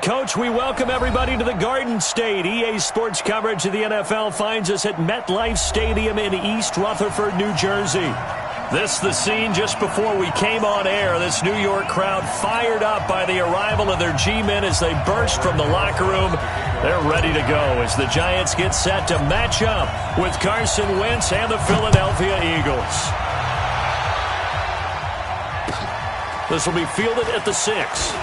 Coach, we welcome everybody to the Garden State. EA Sports coverage of the NFL finds us at MetLife Stadium in East Rutherford, New Jersey. This the scene just before we came on air. This New York crowd fired up by the arrival of their G-men as they burst from the locker room. They're ready to go as the Giants get set to match up with Carson Wentz and the Philadelphia Eagles. This will be fielded at the 6.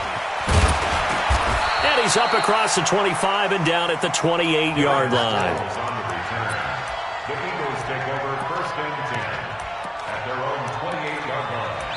And he's up across the 25 and down at the 28-yard line. The Eagles take over 1st and 10 at their own 28-yard line.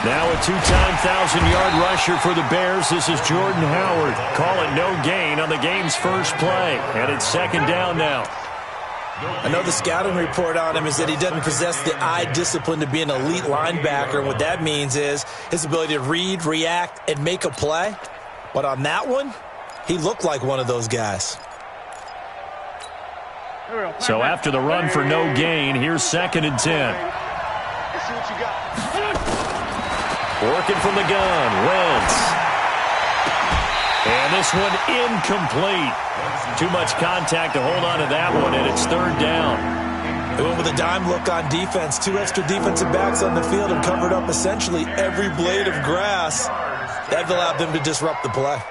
Now a two-time 1,000-yard rusher for the Bears. This is Jordan Howard. Call it no gain on the game's first play. And it's 2nd down now. I know the scouting report on him is that he doesn't possess the eye discipline to be an elite linebacker. And what that means is his ability to read, react, and make a play. But on that one, he looked like one of those guys. So after the run for no gain, here's 2nd and 10. Working from the gun, Wentz. And this one incomplete. Too much contact to hold on to that one, and it's 3rd down. They went with a dime look on defense. 2 extra defensive backs on the field and covered up essentially every blade of grass. That allowed them to disrupt the play.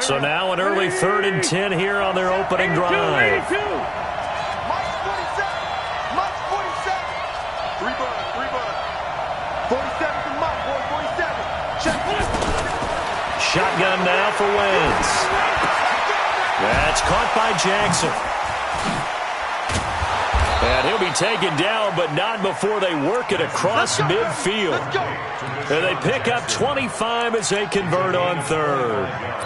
So now an early 3rd and 10 here on their opening drive. Shotgun now for Wentz. That's caught by Jackson. And he'll be taken down, but not before they work it across midfield. And they pick up 25 as they convert on 3rd.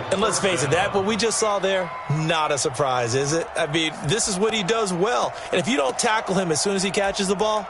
And let's face it, that what we just saw there, not a surprise, is it? I mean, this is what he does well. And if you don't tackle him as soon as he catches the ball,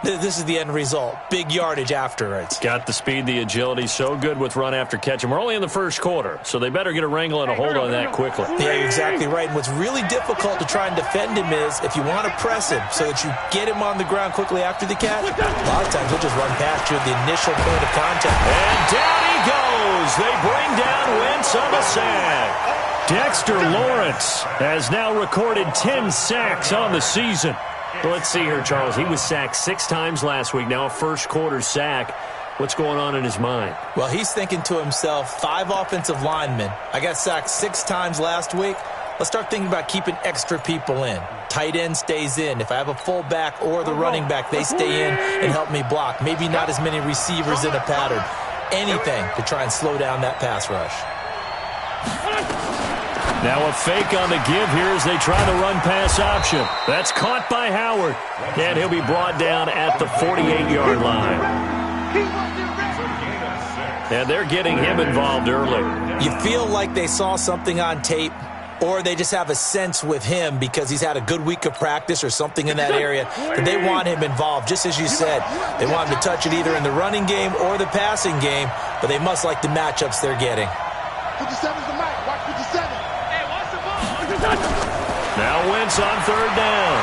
this is the end result. Big yardage afterwards. Got the speed, the agility, so good with run after catch. And we're only in the first quarter, so they better get a wrangle and a hold on that quickly. Yeah, you're exactly right. And what's really difficult to try and defend him is if you want to press him so that you get him on the ground quickly after the catch, a lot of times he'll just run past you at the initial point of contact. And down he goes. They bring down Wentz on the sack. Dexter Lawrence has now recorded 10 sacks on the season. Well, let's see here, Charles. He was sacked 6 times last week. Now a first-quarter sack. What's going on in his mind? Well, he's thinking to himself, 5 offensive linemen. I got sacked 6 times last week. Let's start thinking about keeping extra people in. Tight end stays in. If I have a fullback or the running back, they stay in and help me block. Maybe not as many receivers in a pattern. Anything to try and slow down that pass rush. Now a fake on the give here as they try the run-pass option. That's caught by Howard. And he'll be brought down at the 48-yard line. And they're getting him involved early. You feel like they saw something on tape, or they just have a sense with him because he's had a good week of practice or something in that area that they want him involved. Just as you said, they want him to touch it either in the running game or the passing game, but they must like the matchups they're getting. 57's the mic. Watch 57. Hey, watch the ball. Now Wentz on 3rd down.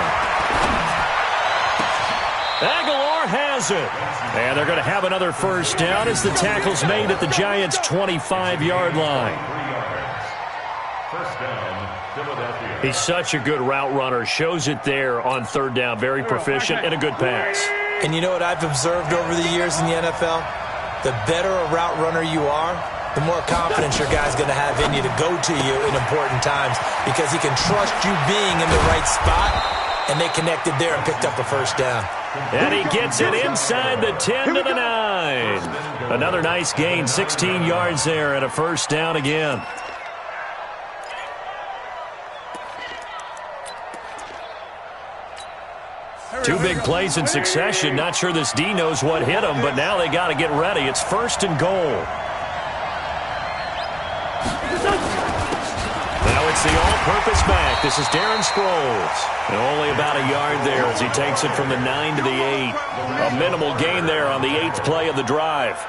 Aguilar has it. And they're going to have another first down as the tackle's made at the Giants' 25-yard line. First down, Philadelphia. He's such a good route runner. Shows it there on 3rd down. Very proficient and a good pass. And you know what I've observed over the years in the NFL? The better a route runner you are, the more confidence your guy's going to have in you to go to you in important times because he can trust you being in the right spot, and they connected there and picked up a first down. And he gets it inside the 10 to the 9. Another nice gain, 16 yards there and a first down again. Two big plays in succession. Not sure this D knows what hit him, but now they got to get ready. It's 1st and goal. Now it's the all-purpose back. This is Darren Sproles. And only about a yard there as he takes it from the 9 to the 8. A minimal gain there on the 8th play of the drive.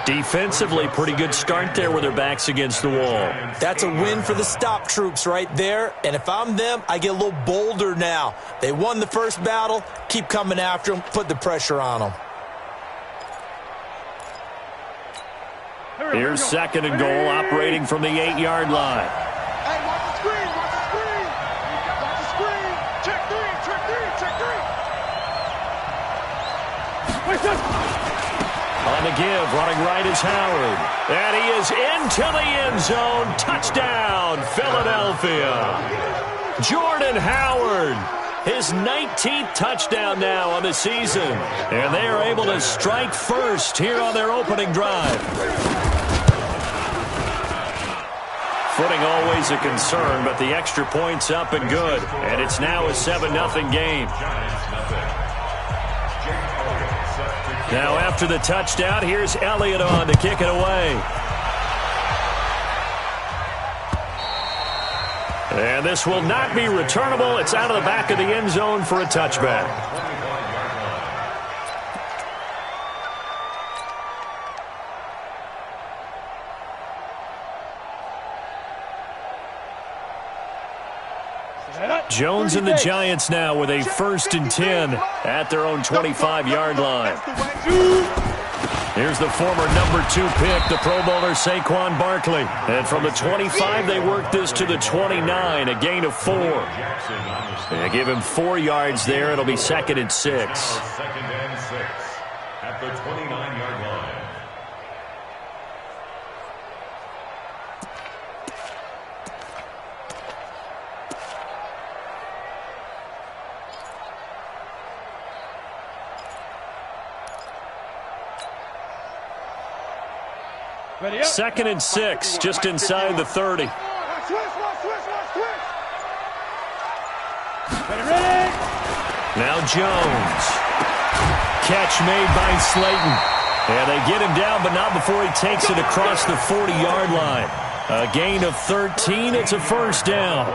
Defensively, pretty good start there with their backs against the wall. That's a win for the stop troops right there. And if I'm them, I get a little bolder now. They won the first battle. Keep coming after them. Put the pressure on them. Here's 2nd and goal, operating from the 8-yard line. Hey, watch the screen, watch the screen. Watch the screen. Check 3, check 3, check 3. On the give, running right is Howard. And he is into the end zone. Touchdown, Philadelphia. Jordan Howard. His 19th touchdown now on the season. And they are able to strike first here on their opening drive. Footing always a concern, but the extra point's up and good. And it's now a 7-0 game. Now after the touchdown, here's Elliott on to kick it away. And this will not be returnable. It's out of the back of the end zone for a touchback. Jones and the Giants now with a 1st and 10 at their own 25-yard line. Here's the former number 2 pick, the Pro Bowler Saquon Barkley. And from the 25, they work this to the 29, a gain of 4. They give him 4 yards there. It'll be 2nd and 6. 2nd and 6 at the 29-yard line. Second and 6, just inside the 30. Now Jones. Catch made by Slayton. And they get him down, but not before he takes it across the 40-yard line. A gain of 13. It's a 1st down.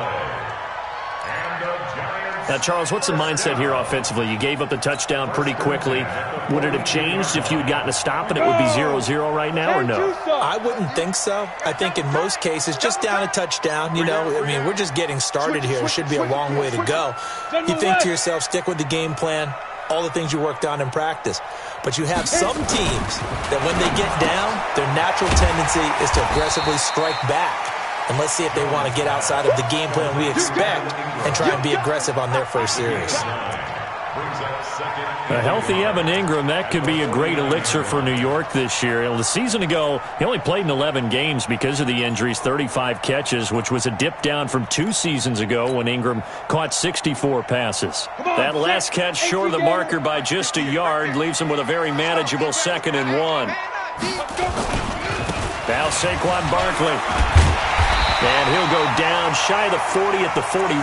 Now, Charles, what's the mindset here offensively? You gave up the touchdown pretty quickly. Would it have changed if you had gotten a stop and it would be 0-0 right now, or no? I wouldn't think so. I think in most cases, just down a touchdown, you know, I mean, we're just getting started here. It should be a long way to go. You think to yourself, stick with the game plan, all the things you worked on in practice. But you have some teams that when they get down, their natural tendency is to aggressively strike back. And let's see if they want to get outside of the game plan we expect and try and be aggressive on their first series. A healthy Evan Ingram, that could be a great elixir for New York this year. The season ago, he only played in 11 games because of the injuries, 35 catches, which was a dip down from 2 seasons ago when Ingram caught 64 passes. That last catch short of the marker by just a yard leaves him with a very manageable 2nd and 1. Now Saquon Barkley. And he'll go down shy of the 40 at the 41.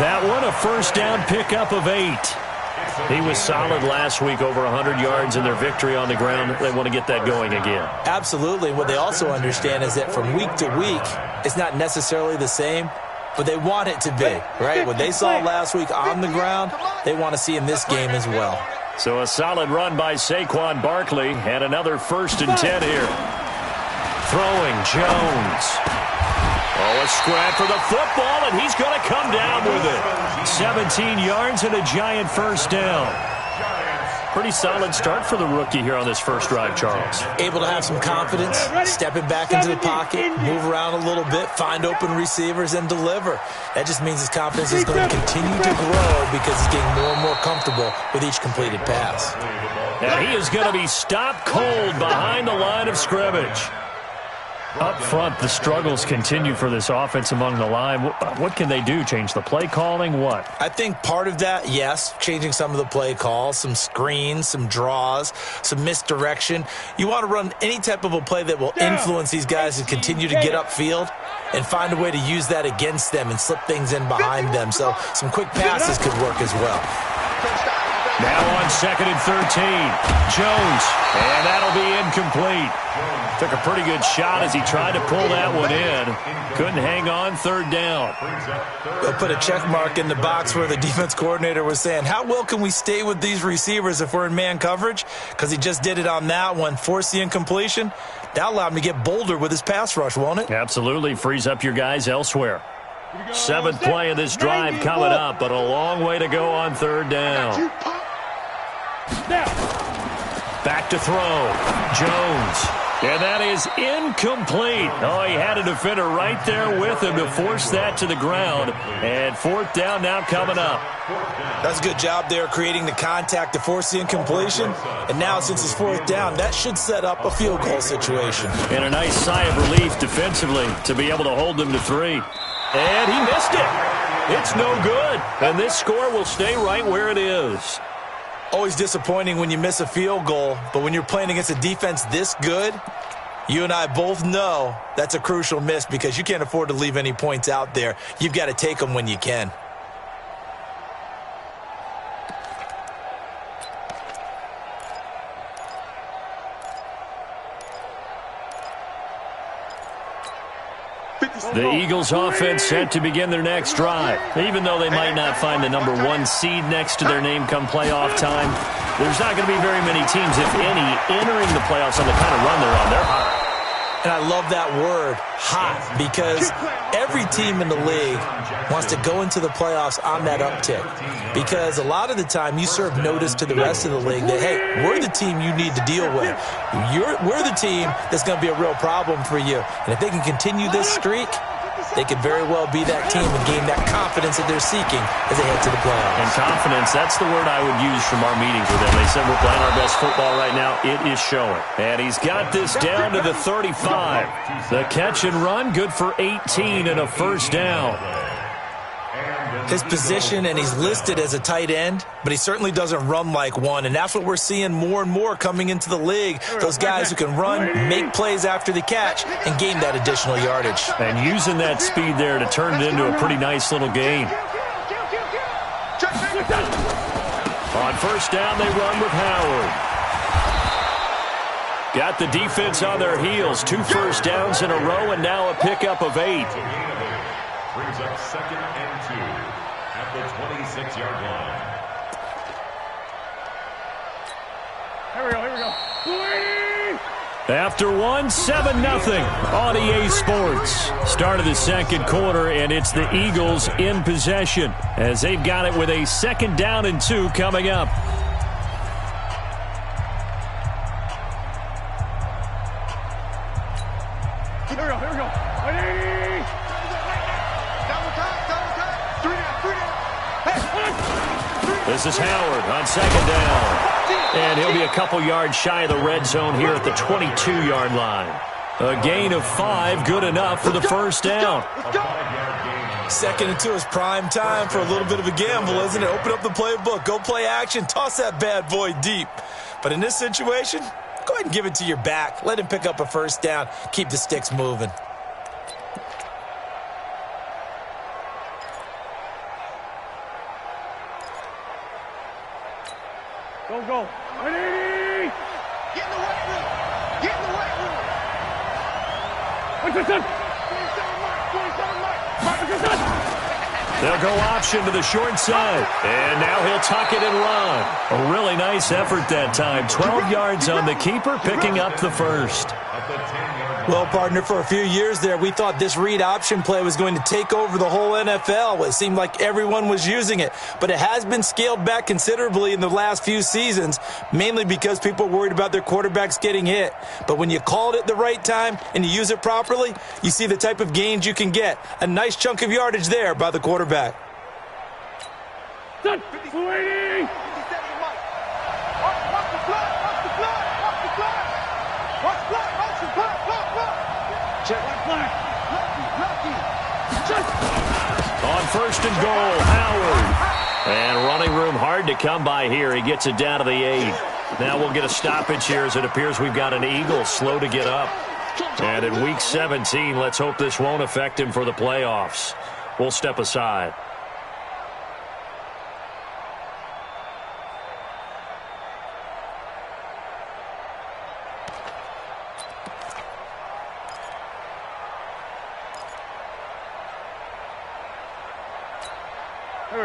That one a 1st down pickup of 8. He was solid last week, over 100 yards in their victory on the ground. They want to get that going again. Absolutely. What they also understand is that from week to week, it's not necessarily the same, but they want it to be, right? What they saw last week on the ground, they want to see in this game as well. So a solid run by Saquon Barkley, and another 1st and 10 here. Throwing Jones. Oh, a scrap for the football, and he's going to come down with it. 17 yards and a giant 1st down. Pretty solid start for the rookie here on this first drive, Charles. Able to have some confidence, stepping back into the pocket, move around a little bit, find open receivers, and deliver. That just means his confidence is going to continue to grow because he's getting more and more comfortable with each completed pass. And he is going to be stopped cold behind the line of scrimmage. Up front, the struggles continue for this offense among the line. What can they do? Change the play calling? What? I think part of that, yes, changing some of the play calls, some screens, some draws, some misdirection. You want to run any type of a play that will influence these guys to continue to get upfield. and find a way to use that against them and slip things in behind them. So some quick passes could work as well. Now on 2nd and 13, Jones, and that'll be incomplete. Took a pretty good shot as he tried to pull that one in. Couldn't hang on, 3rd down. They'll put a check mark in the box where the defense coordinator was saying, how well can we stay with these receivers if we're in man coverage? Because he just did it on that one, forced the incompletion. That allowed him to get bolder with his pass rush, won't it? Absolutely, frees up your guys elsewhere. 7th play of this drive coming up, but a long way to go on 3rd down. Back to throw. Jones. And that is incomplete. Oh, he had a defender right there with him to force that to the ground. And 4th down now coming up. That's a good job there creating the contact to force the incompletion. And now since it's 4th down, that should set up a field goal situation. And a nice sigh of relief defensively to be able to hold them to 3. And he missed it. It's no good. And this score will stay right where it is. Always disappointing when you miss a field goal, but when you're playing against a defense this good, you and I both know that's a crucial miss because you can't afford to leave any points out there. You've got to take them when you can. The Eagles offense set to begin their next drive. Even though they might not find the number 1 seed next to their name come playoff time, there's not going to be very many teams, if any, entering the playoffs on the kind of run they're on. They're hot. And I love that word, hot, because every team in the league wants to go into the playoffs on that uptick. Because a lot of the time you serve notice to the rest of the league that, hey, we're the team you need to deal with. We're the team that's going to be a real problem for you. And if they can continue this streak, they could very well be that team and gain that confidence that they're seeking as they head to the playoffs. And confidence, that's the word I would use from our meetings with them. They said we're playing our best football right now. It is showing. And he's got this down to the 35. The catch and run, good for 18 and a 1st down. His position, and he's listed as a tight end, but he certainly doesn't run like one, and that's what we're seeing more and more coming into the league. Those guys who can run, make plays after the catch, and gain that additional yardage. And using that speed there to turn it into a pretty nice little gain. On 1st down, they run with Howard. Got the defense on their heels. 2 first downs in a row, and now a pickup of 8. Brings up 2nd and 2 at the 26-yard line. Here we go. After 1, 7-0 on EA Sports. Start of the 2nd quarter, and it's the Eagles in possession as they've got it with a 2nd down and 2 coming up. Here we go. This is Howard on 2nd down. And he'll be a couple yards shy of the red zone here at the 22-yard line. A gain of 5, good enough for the 1st down. 2nd and 2 is prime time for a little bit of a gamble, isn't it? Open up the playbook, go play action, toss that bad boy deep. But in this situation, go ahead and give it to your back. Let him pick up a 1st down, keep the sticks moving. Go. Ready? Get in the weight room. What's this? 27 They'll go option to the short side. And now he'll tuck it and run. A really nice effort that time. 12 yards on the keeper, picking up the 1st. Well, partner, for a few years there, we thought this read option play was going to take over the whole NFL. It seemed like everyone was using it, but it has been scaled back considerably in the last few seasons, mainly because people are worried about their quarterbacks getting hit. But when you call it at the right time and you use it properly, you see the type of gains you can get. A nice chunk of yardage there by the quarterback. Waiting. On 1st and goal, Howard. And running room hard to come by here. He gets it down to the 8. Now we'll get a stoppage here as it appears we've got an Eagle slow to get up. And in Week 17, let's hope this won't affect him for the playoffs. We'll step aside.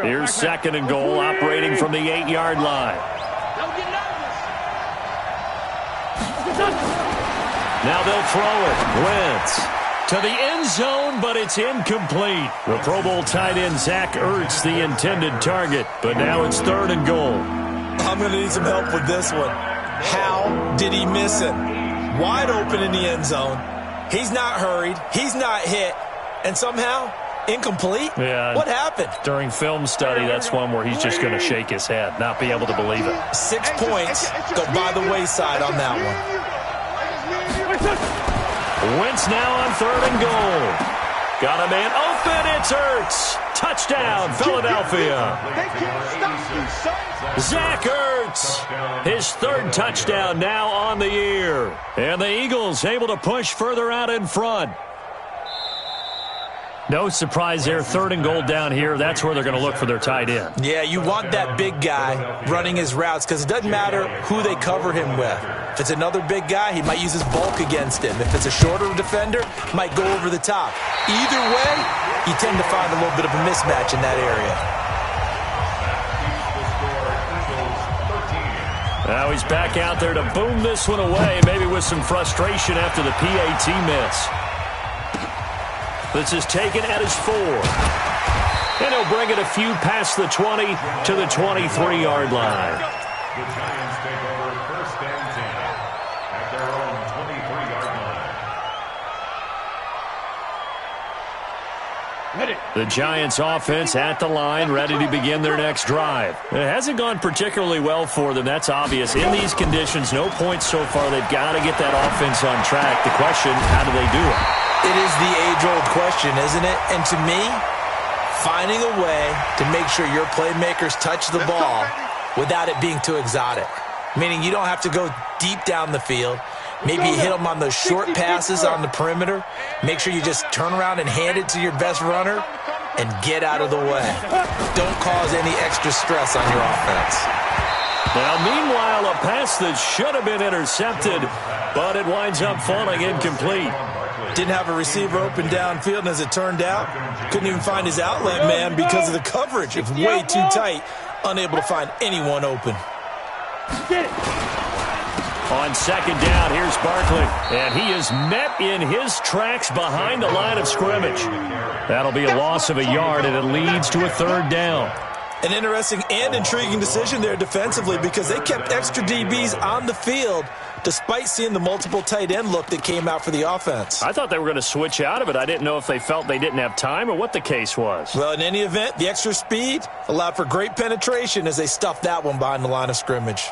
Here's 2nd and goal, operating from the 8-yard line. Now they'll throw it. Wentz to the end zone, but it's incomplete. The Pro Bowl tight end Zach Ertz, the intended target, but now it's 3rd and goal. I'm going to need some help with this one. How did he miss it? Wide open in the end zone. He's not hurried. He's not hit. And somehow, incomplete? Yeah. What happened? During film study, that's one where he's just going to shake his head, not be able to believe it. 6 points go by the wayside on that one. Wentz now on 3rd and goal. Got a man open. It's Ertz. Touchdown, Philadelphia. Zach Ertz, his 3rd touchdown now on the year. And the Eagles able to push further out in front. No surprise there, 3rd and goal down here. That's where they're going to look for their tight end. Yeah, you want that big guy running his routes because it doesn't matter who they cover him with. If it's another big guy, he might use his bulk against him. If it's a shorter defender, he might go over the top. Either way, you tend to find a little bit of a mismatch in that area. Now he's back out there to boom this one away, maybe with some frustration after the PAT miss. This is taken at his 4. And he'll bring it a few past the 20 to the 23-yard line. The Giants take over 1st and 10 at their own 23-yard line. The Giants offense at the line, ready to begin their next drive. It hasn't gone particularly well for them, that's obvious. In these conditions, no points so far. They've got to get that offense on track. The question, how do they do it? It is the age-old question, isn't it? And to me, finding a way to make sure your playmakers touch the ball without it being too exotic. Meaning you don't have to go deep down the field. Maybe you hit them on those short passes on the perimeter. Make sure you just turn around and hand it to your best runner and get out of the way. Don't cause any extra stress on your offense. Now, meanwhile, a pass that should have been intercepted, but it winds up falling incomplete. Didn't have a receiver open downfield, and as it turned out, couldn't even find his outlet man because of the coverage. It's way too tight, unable to find anyone open. On 2nd down, here's Barkley, and he is met in his tracks behind the line of scrimmage. That'll be a loss of a yard, and it leads to a 3rd down. An interesting and intriguing decision there defensively because they kept extra DBs on the field despite seeing the multiple tight end look that came out for the offense. I thought they were going to switch out of it. I didn't know if they felt they didn't have time or what the case was. Well, in any event, the extra speed allowed for great penetration as they stuffed that one behind the line of scrimmage.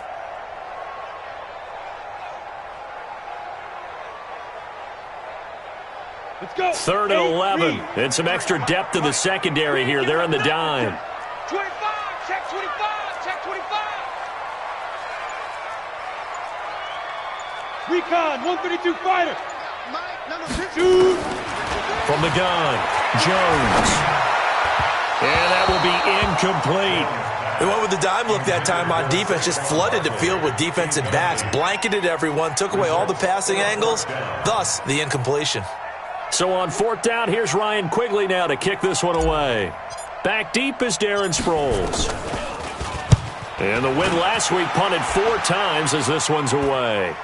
Let's go. 3rd and 11. And some extra depth in the secondary here. They're in the dime. 25, check 25, check 25. Recon, 132 fighter. Shoot. From the gun, Jones. And that will be incomplete. They went with the dime look that time on defense, just flooded the field with defensive backs, blanketed everyone, took away all the passing angles, thus the incompletion. So on 4th down, here's Ryan Quigley now to kick this one away. Back deep is Darren Sproles. And the win last week punted 4 times as this one's away.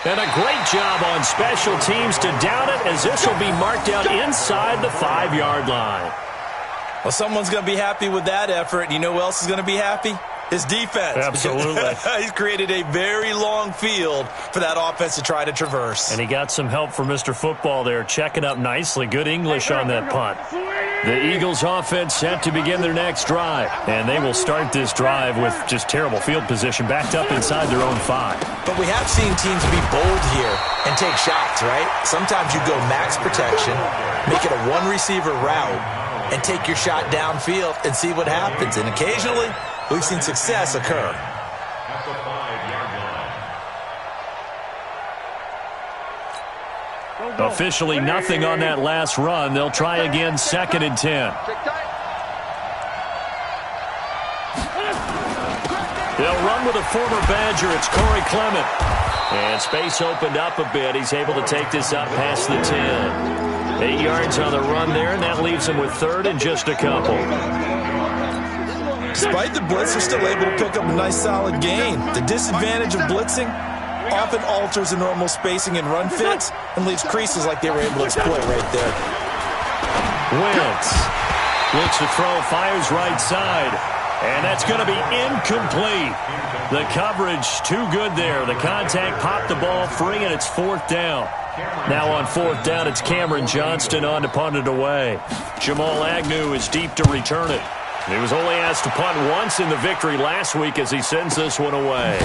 And a great job on special teams to down it as this will be marked out inside the 5-yard line. Well, someone's going to be happy with that effort. You know who else is going to be happy? His defense. Absolutely. He's created a very long field for that offense to try to traverse. And he got some help from Mr. Football there, checking up nicely. Good English on that punt. The Eagles offense set to begin their next drive. And they will start this drive with just terrible field position, backed up inside their own 5. But we have seen teams be bold here and take shots, right? Sometimes you go max protection, make it a one-receiver route, and take your shot downfield and see what happens. And occasionally, we've seen success occur. At the 5-yard line. Officially nothing on that last run. They'll try again, 2nd and 10. They'll run with a former Badger. It's Corey Clement. And space opened up a bit. He's able to take this up past the 10. 8 yards on the run there, and that leaves him with 3rd and just a couple. Despite the blitz, they're still able to pick up a nice solid gain. The disadvantage of blitzing often alters the normal spacing and run fits and leaves creases like they were able to exploit right there. Wentz looks to throw, fires right side, and that's going to be incomplete. The coverage too good there. The contact popped the ball free, and it's 4th down. Now on 4th down, it's Cameron Johnston on to punt it away. Jamal Agnew is deep to return it. He was only asked to punt once in the victory last week as he sends this one away.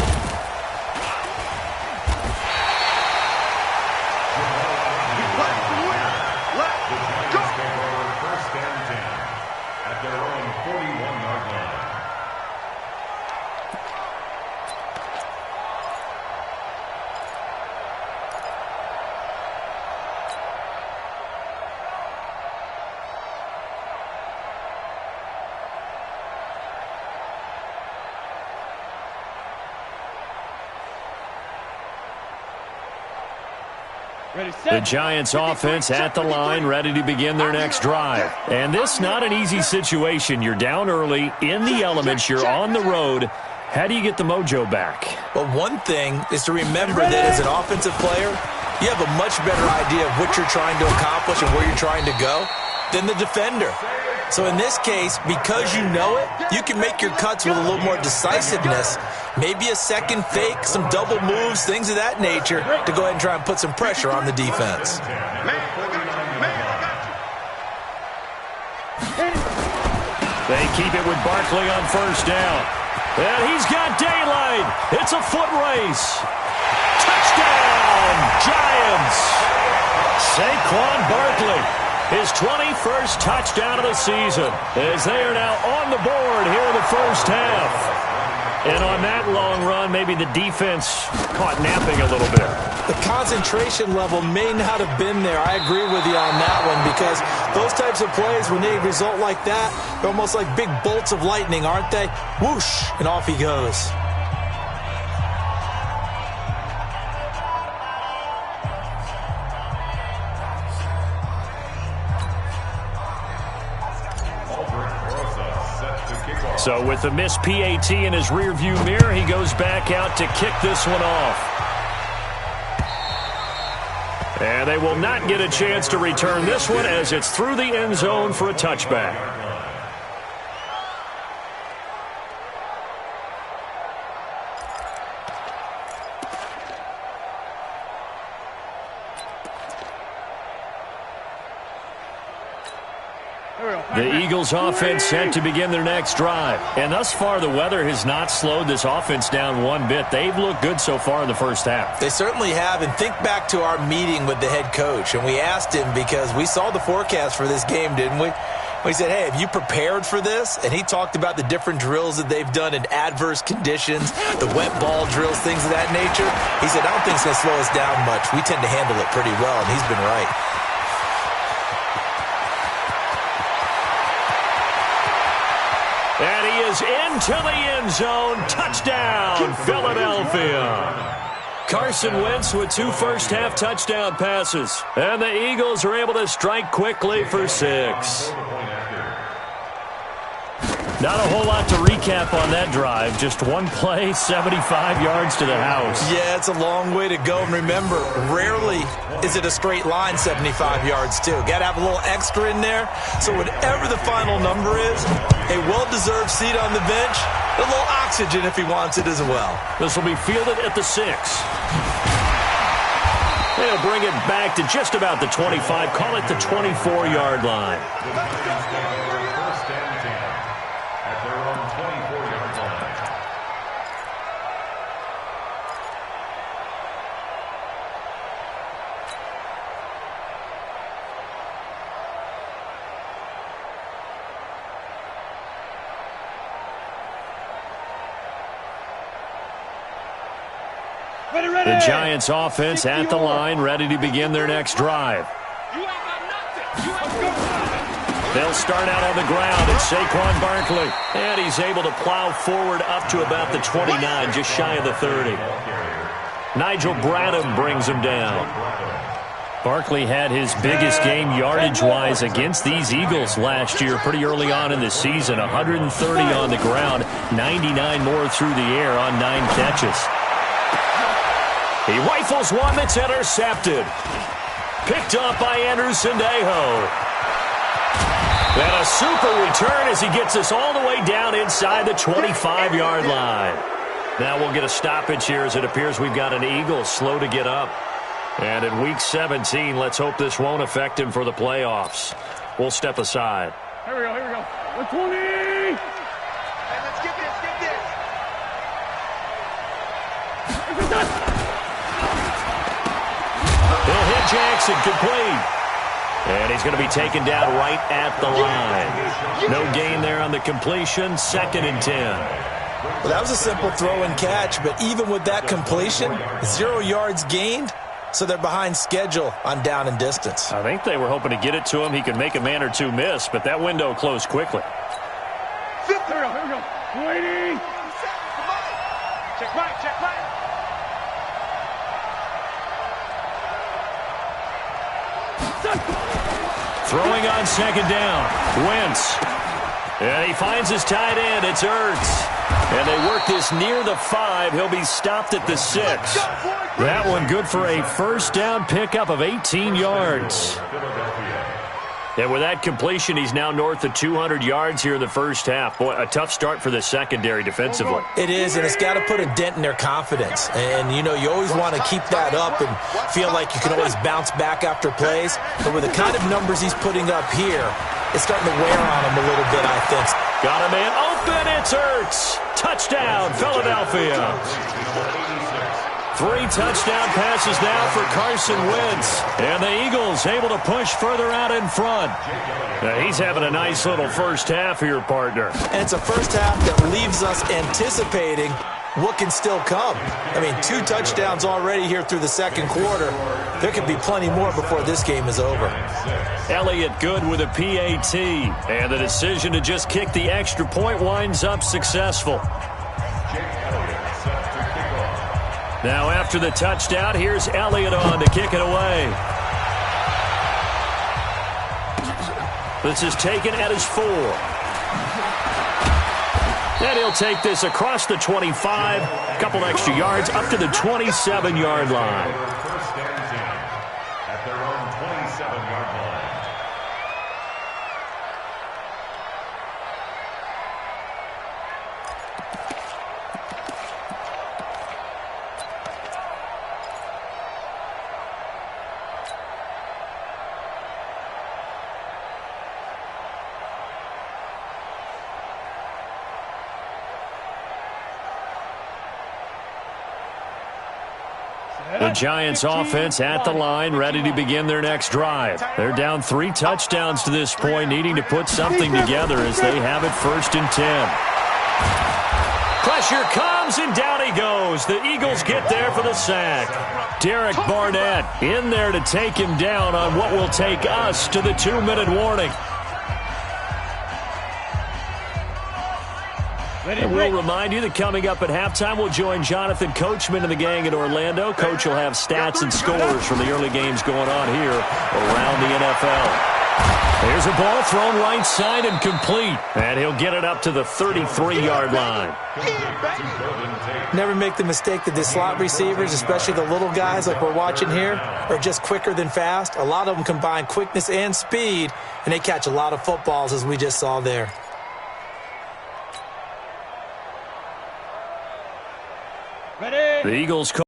The Giants offense at the line, ready to begin their next drive. And this not an easy situation. You're down early, in the elements, you're on the road. How do you get the mojo back? Well, one thing is to remember that as an offensive player, you have a much better idea of what you're trying to accomplish and where you're trying to go than the defender. So in this case, because you know it, you can make your cuts with a little more decisiveness. Maybe a second fake, some double moves, things of that nature to go ahead and try and put some pressure on the defense. They keep it with Barkley on 1st down. And he's got daylight. It's a foot race. Touchdown, Giants. Saquon Barkley. His 21st touchdown of the season as they are now on the board here in the first half. And on that long run, maybe the defense caught napping a little bit. The concentration level may not have been there. I agree with you on that one because those types of plays, when they result like that, they're almost like big bolts of lightning, aren't they? Whoosh, and off he goes. So with the missed PAT in his rearview mirror, he goes back out to kick this one off. And they will not get a chance to return this one as it's through the end zone for a touchback. The Eagles offense set to begin their next drive. And thus far, the weather has not slowed this offense down one bit. They've looked good so far in the first half. They certainly have. And think back to our meeting with the head coach. And we asked him because we saw the forecast for this game, didn't we? We said, hey, have you prepared for this? And he talked about the different drills that they've done in adverse conditions, the wet ball drills, things of that nature. He said, I don't think it's going to slow us down much. We tend to handle it pretty well, and he's been right. And he is into the end zone. Touchdown, Philadelphia. Carson Wentz with 2 first-half touchdown passes. And the Eagles are able to strike quickly for 6. Not a whole lot to recap on that drive. Just one play, 75 yards to the house. Yeah, it's a long way to go. And remember, rarely is it a straight line 75 yards, too. Got to have a little extra in there. So whatever the final number is, a well-deserved seat on the bench, a little oxygen if he wants it as well. This will be fielded at the 6. They'll bring it back to just about the 25. Call it the 24-yard line. The Giants offense at the line, ready to begin their next drive. They'll start out on the ground. It's Saquon Barkley. And he's able to plow forward up to about the 29, just shy of the 30. Nigel Bradham brings him down. Barkley had his biggest game yardage-wise against these Eagles last year pretty early on in the season. 130 on the ground, 99 more through the air on 9 catches. He rifles one that's intercepted. Picked up by Anderson Dejo. And a super return as he gets us all the way down inside the 25-yard line. Now we'll get a stoppage here as it appears we've got an Eagle slow to get up. And in Week 17, let's hope this won't affect him for the playoffs. We'll step aside. Here we go, here we go. 20! Hey, let's get this, get this. He'll hit Jackson, complete. And he's going to be taken down right at the line. No gain there on the completion, 2nd and 10. Well, that was a simple throw and catch, but even with that completion, 0 yards gained, so they're behind schedule on down and distance. I think they were hoping to get it to him. He could make a man or two miss, but that window closed quickly. Here we go, here we go. 20! Check right, check right. Throwing on 2nd down. Wentz. And he finds his tight end. It's Ertz. And they work this near the 5. He'll be stopped at the 6. That one good for a first down pickup of 18 yards. And with that completion, he's now north of 200 yards here in the first half. Boy, a tough start for the secondary defensively. It is, and it's got to put a dent in their confidence. And, you know, you always want to keep that up and feel like you can always bounce back after plays. But with the kind of numbers he's putting up here, it's starting to wear on him a little bit, I think. Got a man open. It's Ertz. Touchdown, Philadelphia. 3 touchdown passes now for Carson Wentz. And the Eagles able to push further out in front. Now, he's having a nice little first half here, partner. And it's a first half that leaves us anticipating what can still come. I mean, 2 touchdowns already here through the second quarter. There could be plenty more before this game is over. Elliott good with a PAT. And the decision to just kick the extra point winds up successful. Now after the touchdown, here's Elliott on to kick it away. This is taken at his 4. And he'll take this across the 25, a couple extra yards, up to the 27-yard line. First and 10 at their own 27-yard line. The Giants offense at the line, ready to begin their next drive. They're down 3 touchdowns to this point, needing to put something together as they have it 1st and 10. Pressure comes, and down he goes. The Eagles get there for the sack. Derek Barnett in there to take him down on what will take us to the 2-minute warning. And we'll remind you that coming up at halftime, we'll join Jonathan Coachman and the gang in Orlando. Coach will have stats and scores from the early games going on here around the NFL. Here's a ball thrown right side and complete. And he'll get it up to the 33-yard line. Never make the mistake that the slot receivers, especially the little guys like we're watching here, are just quicker than fast. A lot of them combine quickness and speed, and they catch a lot of footballs, as we just saw there. The Eagles call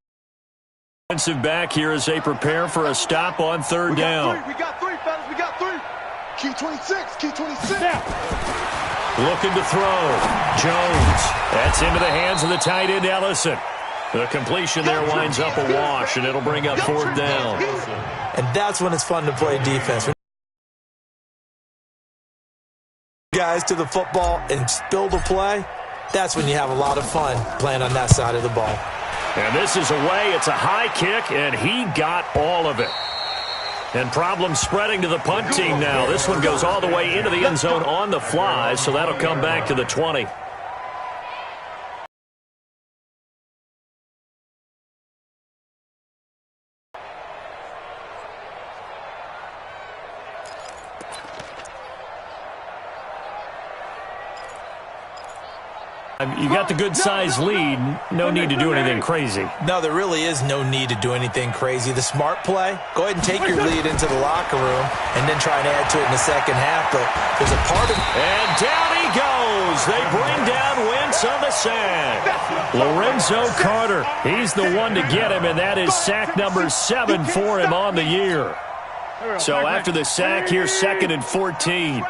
defensive back here as they prepare for a stop on 3rd down. We got 3, fellas. We got 3. Key 26. Key 26. Looking to throw. Jones. That's into the hands of the tight end, Ellison. The completion there winds up a wash, and it'll bring up 4th down. And that's when it's fun to play defense. Guys to the football and spill the play. That's when you have a lot of fun playing on that side of the ball. And this is away. It's a high kick, and he got all of it. And problems spreading to the punt team now. This one goes all the way into the end zone on the fly, so that'll come back to the 20. You got the good-sized lead. No need to do anything crazy. No, there really is no need to do anything crazy. The smart play, go ahead and take your lead into the locker room and then try and add to it in the second half. But there's a part of it. And down he goes. They bring down Wentz on the sack. Lorenzo Carter, he's the one to get him, and that is sack number 7 for him on the year. So after the sack, here's 2nd and 14.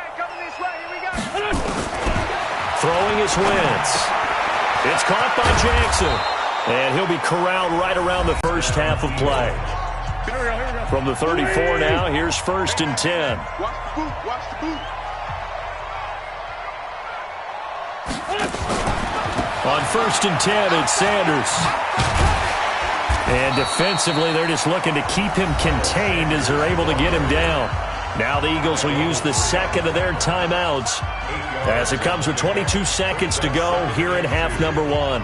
Throwing his Wentz. It's caught by Jackson. And he'll be corralled right around the first half of play. From the 34 now, here's 1st and 10. Watch the boot. On 1st and 10, it's Sanders. And defensively, they're just looking to keep him contained as they're able to get him down. Now the Eagles will use the second of their timeouts as it comes with 22 seconds to go here in half number 1.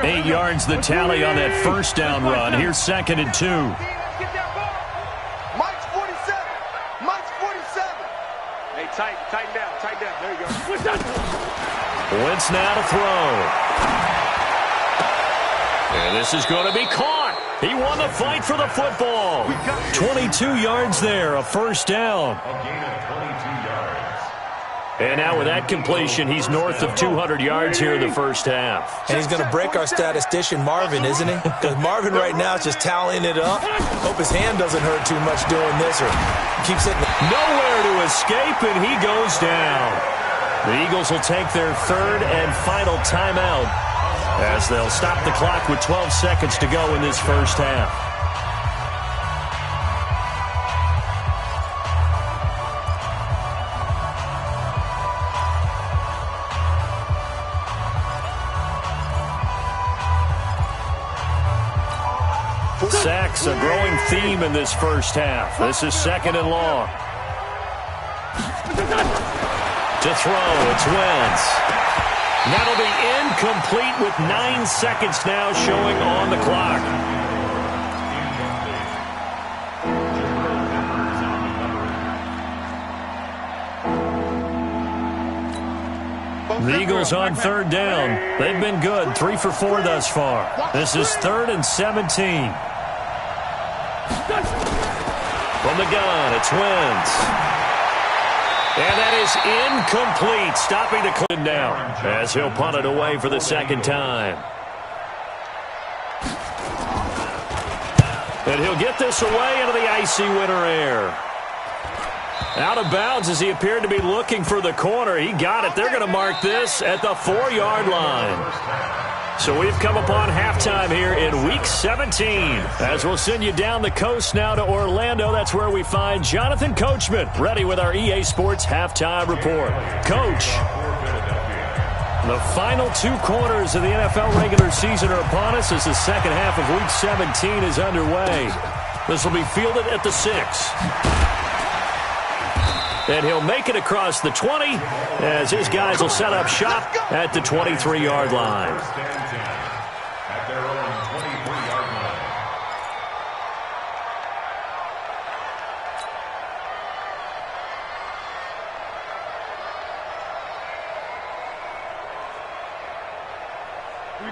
Eight yards the tally on that first down run. Here's 2nd and 2. Mike's 47. Mike's 47. Hey, tighten down. There you go. Wentz now to throw. And this is going to be caught. He won the fight for the football. 22 yards there, a first down. And now with that completion, he's north of 200 yards here in the first half. And he's going to break our statistician, Marvin, isn't he? Because Marvin right now is just tallying it up. Hope his hand doesn't hurt too much doing this or keeps hitting. Nowhere to escape, and he goes down. The Eagles will take their 3rd and final timeout as they'll stop the clock with 12 seconds to go in this first half. Sacks, a growing theme in this first half. This is 2nd and long. To throw, it's Wentz. That'll be incomplete with 9 seconds now showing on the clock. The Eagles on 3rd down. They've been good, 3 for 4 thus far. This is 3rd and 17. From the gun, it's Wentz. And that is incomplete, stopping the clean down as he'll punt it away for the 2nd time. And he'll get this away into the icy winter air. Out of bounds as he appeared to be looking for the corner. He got it. They're going to mark this at the 4-yard line. So we've come upon halftime here in Week 17. As we'll send you down the coast now to Orlando. That's where we find Jonathan Coachman ready with our EA Sports Halftime Report. Coach, the final 2 quarters of the NFL regular season are upon us as the second half of Week 17 is underway. This will be fielded at the 6. And he'll make it across the 20 as his guys will set up shop at the 23-yard line. At their own 23-yard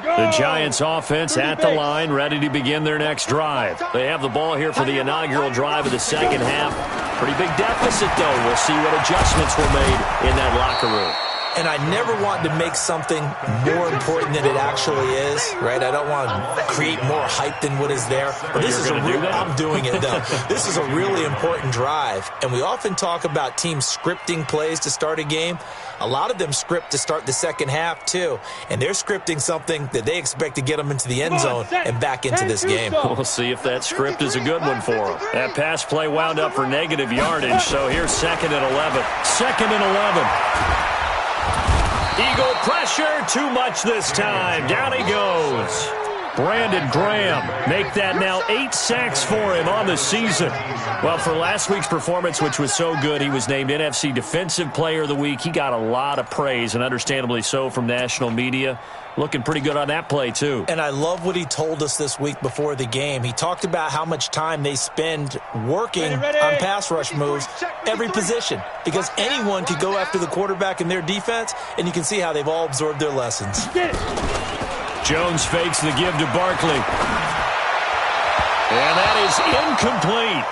line. The Giants offense at the line, ready to begin their next drive. They have the ball here for the inaugural drive of the second half. Pretty big deficit, though. We'll see what adjustments were made in that locker room. And I never want to make something more important than it actually is, right? I don't want to create more hype than what is there. But this is I'm doing it, though. This is a really important drive. And we often talk about teams scripting plays to start a game. A lot of them script to start the second half, too. And they're scripting something that they expect to get them into the end zone and back into this game. We'll see if that script is a good one for them. That pass play wound up for negative yardage, so here's 2nd and 11. 2nd and 11. Eagle pressure, too much this time. Down he goes. Brandon Graham, make that now 8 sacks for him on the season. Well, for last week's performance, which was so good, he was named NFC Defensive Player of the Week. He got a lot of praise, and understandably so, from national media. Looking pretty good on that play, too. And I love what he told us this week before the game. He talked about how much time they spend working on pass rush moves, every position, because anyone could go after the quarterback in their defense, and you can see how they've all absorbed their lessons. Jones fakes the give to Barkley. And that is incomplete.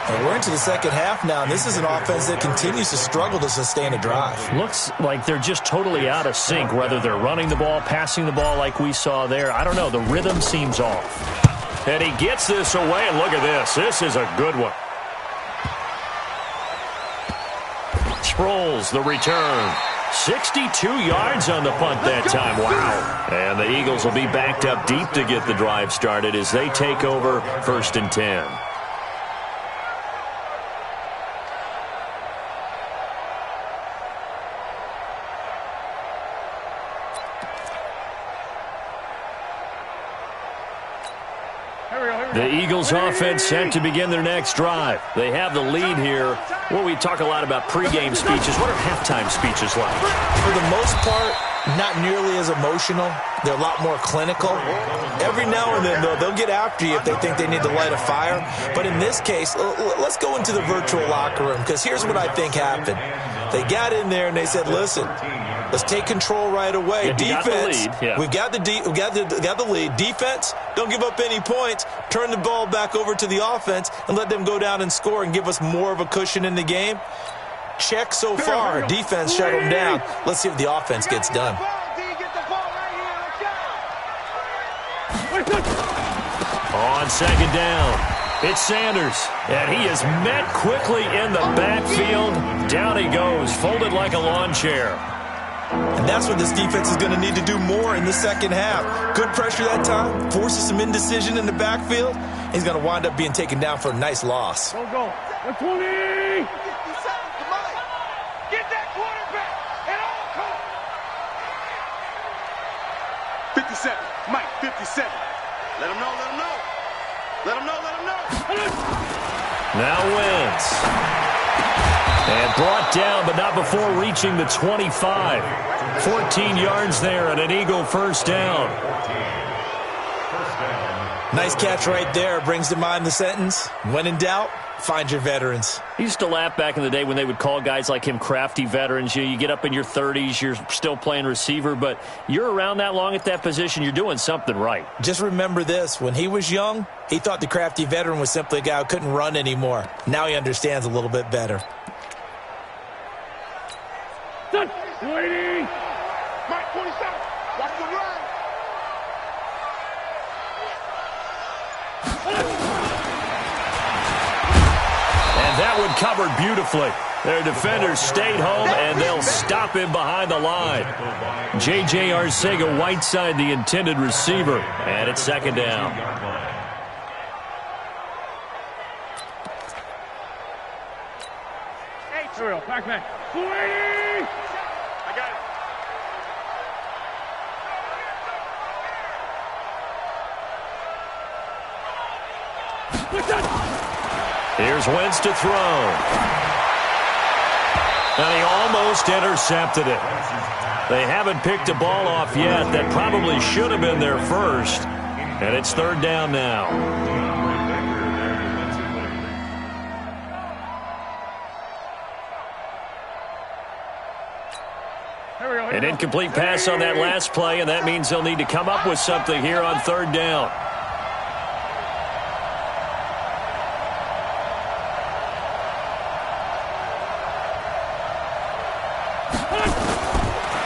And we're into the second half now, and this is an offense that continues to struggle to sustain a drive. Looks like they're just totally out of sync, whether they're running the ball, passing the ball like we saw there. I don't know. The rhythm seems off. And he gets this away, and look at this. This is a good one. Sproles, the return. 62 yards on the punt that time. Wow. And the Eagles will be backed up deep to get the drive started as they take over 1st and 10. The Eagles offense set to begin their next drive. They have the lead here. Well, we talk a lot about pregame speeches. What are halftime speeches like? For the most part, not nearly as emotional. They're a lot more clinical. Every now and then, though, they'll get after you if they think they need to light a fire. But in this case, let's go into the virtual locker room, because here's what I think happened. They got in there and they said, listen, let's take control right away. Yeah, defense, we've got the lead. Defense, don't give up any points. Turn the ball back over to the offense and let them go down and score and give us more of a cushion in the game. Check so far. Defense shut them down. Let's see if the offense gets done. On 2nd down, it's Sanders, and he is met quickly in the backfield. Down he goes, folded like a lawn chair. And that's what this defense is going to need to do more in the second half. Good pressure that time, forces some indecision in the backfield. He's going to wind up being taken down for a nice loss. Go. 120. Get that quarterback at all costs. 57. Mike, 57. Let him know. Now wins. And brought down, but not before reaching the 25. 14 yards there and an Eagle first down. Nice catch right there. Brings to mind the sentence, when in doubt, find your veterans. I used to laugh back in the day when they would call guys like him crafty veterans. You get up in your 30s, you're still playing receiver, but you're around that long at that position, you're doing something right. Just remember this. When he was young, he thought the crafty veteran was simply a guy who couldn't run anymore. Now he understands a little bit better. Waiting. Mike, 27. Watch the run. And that one covered beautifully. Their defenders stayed home, and they'll stop him behind the line. J.J. Arcega-Whiteside, the intended receiver, and it's 2nd down. Hey, Terrell, back. 280. I got it. Here's Wentz to throw. And he almost intercepted it. They haven't picked a ball off yet. That probably should have been their first. And it's 3rd down now. An incomplete pass on that last play, and that means they'll need to come up with something here on 3rd down.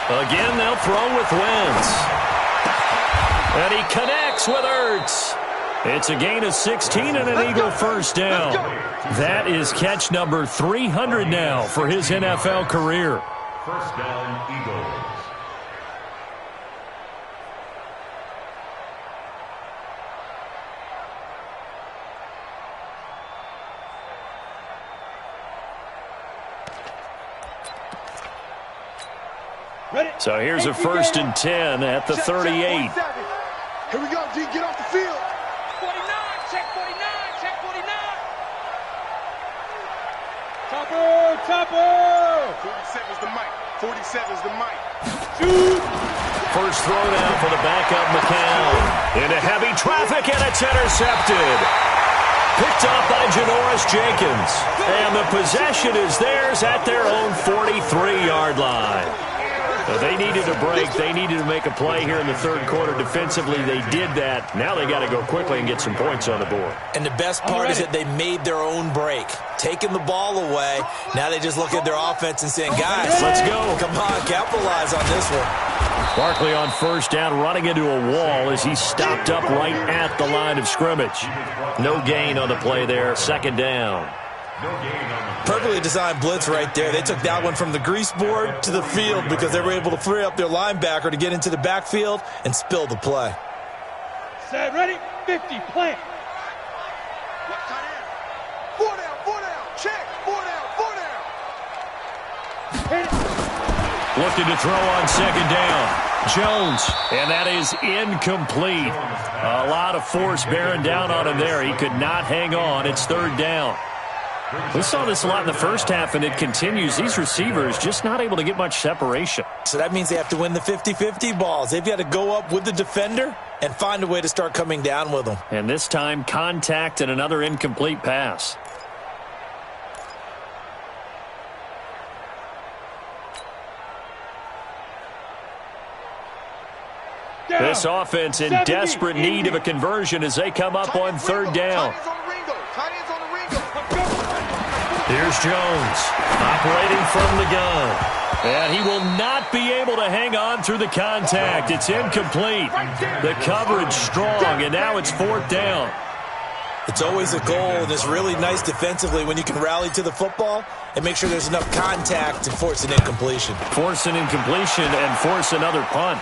Again, they'll throw with Wentz. And he connects with Ertz. It's a gain of 16 and an Eagle first down. That is catch number 300 now for his NFL career. First down, Eagles. So here's a 1st and 10 at the 38. Here we go, G. Get off the field. 49, check 49, check 49. Topper. 47's the mic. 47's the mic. Shoot. First throw down for the backup McCown. Into heavy traffic, and it's intercepted. Picked up by Janoris Jenkins. And the possession is theirs at their own 43-yard line. So they needed a break. They needed to make a play here in the third quarter. Defensively, they did that. Now they got to go quickly and get some points on the board. And the best part is that they made their own break. Taking the ball away. Now they just look at their offense and saying, guys, let's go. Come on, capitalize on this one. Barkley on first down, running into a wall as he stopped up right at the line of scrimmage. No gain on the play there. Second down. Perfectly designed blitz right there. They took that one from the grease board to the field because they were able to free up their linebacker to get into the backfield and spill the play. Set, ready, 50, plant. Four down, check, four down. Looking to throw on second down. Jones, and that is incomplete. A lot of force bearing down on him there. He could not hang on. It's third down. We saw this a lot in the first half, and it continues. These receivers just not able to get much separation. So that means they have to win the 50-50 balls. They've got to go up with the defender and find a way to start coming down with them. And this time, contact and another incomplete pass. This offense in desperate need of a conversion as they come up on third down. Here's Jones, operating from the gun. And he will not be able to hang on through the contact. It's incomplete. The coverage strong, and now it's fourth down. It's always a goal, and it's really nice defensively when you can rally to the football and make sure there's enough contact to force an incompletion. Force an incompletion and force another punt.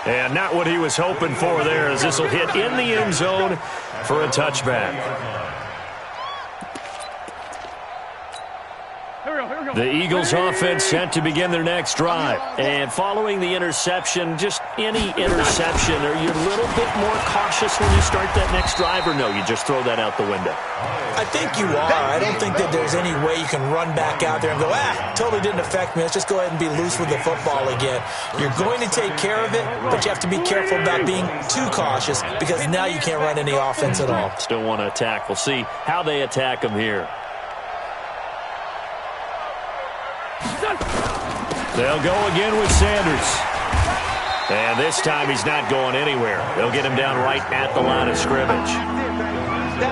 And not what he was hoping for there, as this will hit in the end zone for a touchback. The Eagles offense set to begin their next drive. And following the interception, just any interception, are you a little bit more cautious when you start that next drive, or no, you just throw that out the window? I think you are. I don't think that there's any way you can run back out there and go, totally didn't affect me. Let's just go ahead and be loose with the football again. You're going to take care of it, but you have to be careful about being too cautious because now you can't run any offense at all. Still want to attack. We'll see how they attack them here. They'll go again with Sanders. And this time he's not going anywhere. They'll get him down right at the line of scrimmage.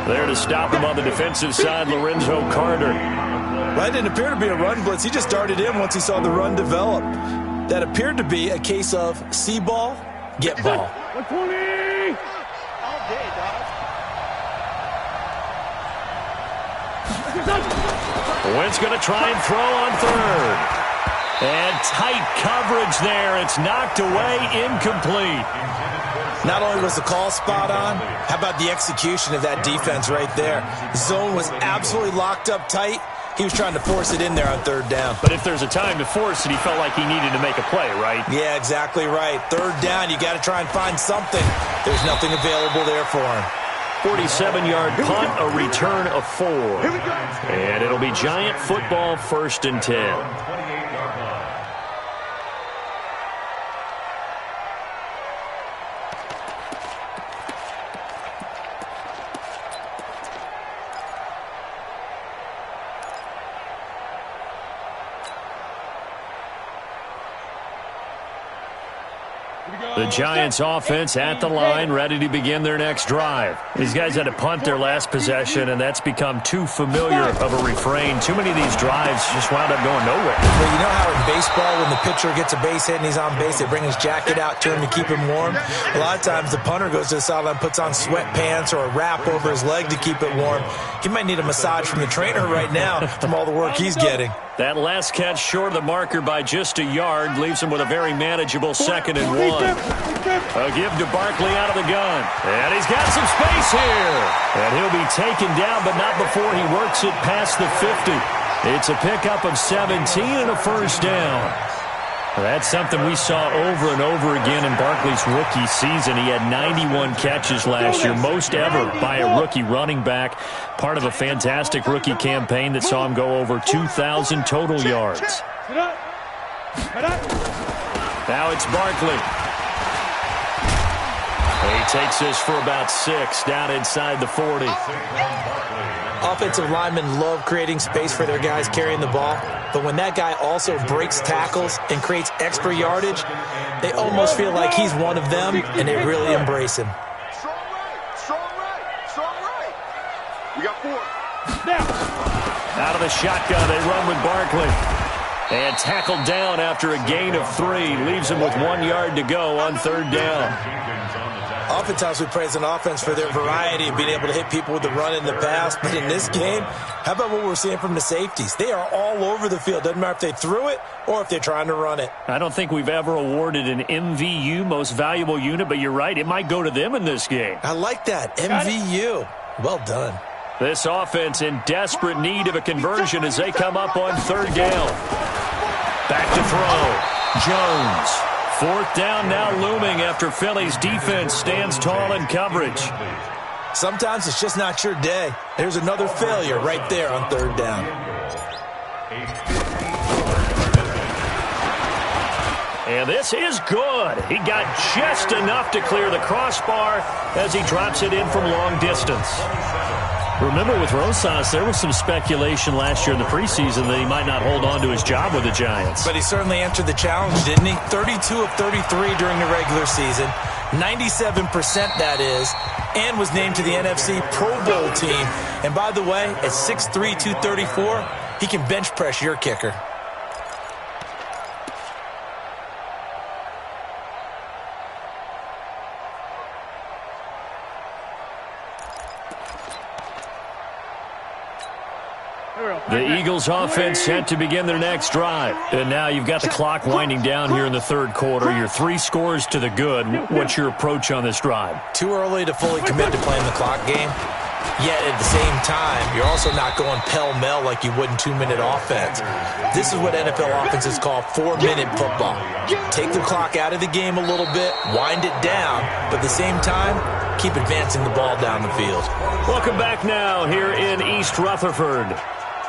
There to stop him on the defensive side, Lorenzo Carter. Well, it didn't appear to be a run blitz. He just darted in once he saw the run develop. That appeared to be a case of see ball, get ball. 120! Wentz going to try and throw on third. And tight coverage there. It's knocked away, incomplete. Not only was the call spot on, how about the execution of that defense right there? The zone was absolutely locked up tight. He was trying to force it in there on third down. But if there's a time to force it, he felt like he needed to make a play, right? Yeah, exactly right. Third down, you got to try and find something. There's nothing available there for him. 47-yard punt, a return of 4. And it'll be Giant football, 1st and 10. The Giants offense at the line, ready to begin their next drive. These guys had to punt their last possession, and that's become too familiar of a refrain. Too many of these drives just wound up going nowhere. Well, you know how in baseball, when the pitcher gets a base hit and he's on base, they bring his jacket out to him to keep him warm? A lot of times the punter goes to the sideline, puts on sweatpants or a wrap over his leg to keep it warm. He might need a massage from the trainer right now from all the work he's getting. That last catch short of the marker by just a yard leaves him with a very manageable 2nd and 1. A give to Barkley out of the gun. And he's got some space here. And he'll be taken down, but not before he works it past the 50. It's a pickup of 17 and a first down. That's something we saw over and over again in Barkley's rookie season. He had 91 catches last year, most ever by a rookie running back, part of a fantastic rookie campaign that saw him go over 2,000 total yards. Now it's Barkley. He takes this for about 6 down inside the 40. Offensive linemen love creating space for their guys carrying the ball, but when that guy also breaks tackles and creates extra yardage, they almost feel like he's one of them, and they really embrace him. Strong right, strong right, strong right. We got 4. Out of the shotgun, they run with Barkley. And tackled down after a gain of 3. Leaves him with 1 yard to go on 3rd down. Oftentimes we praise an offense for their variety of being able to hit people with the run in the pass. But in this game, how about what we're seeing from the safeties? They are all over the field. Doesn't matter if they threw it or if they're trying to run it. I don't think we've ever awarded an MVU, most valuable unit, but you're right. It might go to them in this game. I like that. MVU. Well done. This offense in desperate need of a conversion as they come up on 3rd down. Back to throw. Jones. 4th down now looming after Philly's defense stands tall in coverage. Sometimes it's just not your day. There's another failure right there on 3rd down. And this is good. He got just enough to clear the crossbar as he drops it in from long distance. Remember, with Rosas, there was some speculation last year in the preseason that he might not hold on to his job with the Giants. But he certainly answered the challenge, didn't he? 32 of 33 during the regular season, 97% that is, and was named to the NFC Pro Bowl team. And by the way, at 6'3", 234, he can bench press your kicker. The Eagles offense set to begin their next drive. And now you've got the clock winding down here in the 3rd quarter. You're 3 scores to the good. What's your approach on this drive? Too early to fully commit to playing the clock game. Yet at the same time, you're also not going pell-mell like you would in 2-minute offense. This is what NFL offenses call 4-minute football. Take the clock out of the game a little bit, wind it down, but at the same time, keep advancing the ball down the field. Welcome back now here in East Rutherford.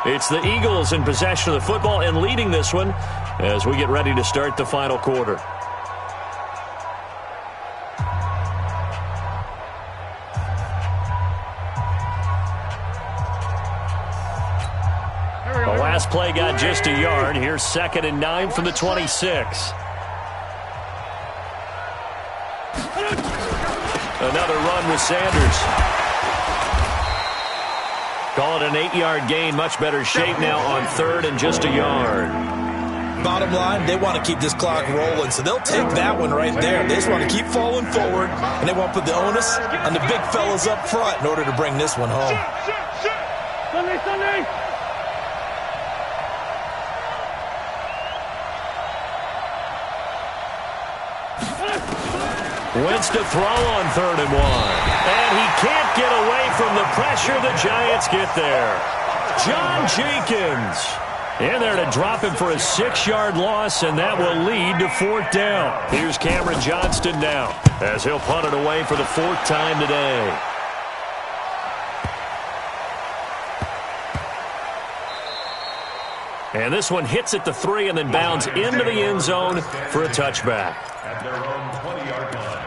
It's the Eagles in possession of the football and leading this one as we get ready to start the final quarter. The last play got just a yard. Here's 2nd and 9 from the 26. Another run with Sanders. Call it an 8-yard gain. Much better shape now on 3rd and just a yard. Bottom line, they want to keep this clock rolling, so they'll take that one right there. They just want to keep falling forward, and they want to put the onus on the big fellas up front in order to bring this one home. Wentz to throw on 3rd and 1. And he can't get away from the pressure. The Giants get there. John Jenkins in there to drop him for a 6-yard loss, and that will lead to 4th down. Here's Cameron Johnston now as he'll punt it away for the 4th time today. And this one hits at the 3 and then bounds into the end zone for a touchback. At their own 20-yard line.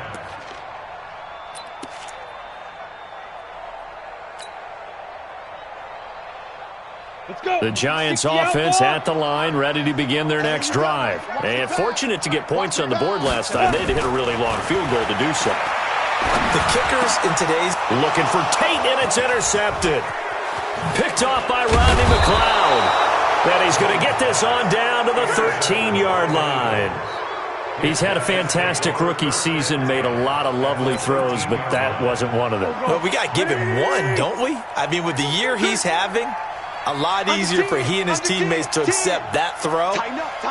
The Giants offense at the line, ready to begin their next drive. And fortunate to get points on the board last time. They had to hit a really long field goal to do so. The kickers in today's... Looking for Tate, and it's intercepted. Picked off by Rodney McLeod. And he's going to get this on down to the 13-yard line. He's had a fantastic rookie season, made a lot of lovely throws, but that wasn't one of them. Well, we got to give him one, don't we? I mean, with the year he's having, a lot easier for he and his teammates to accept that throw,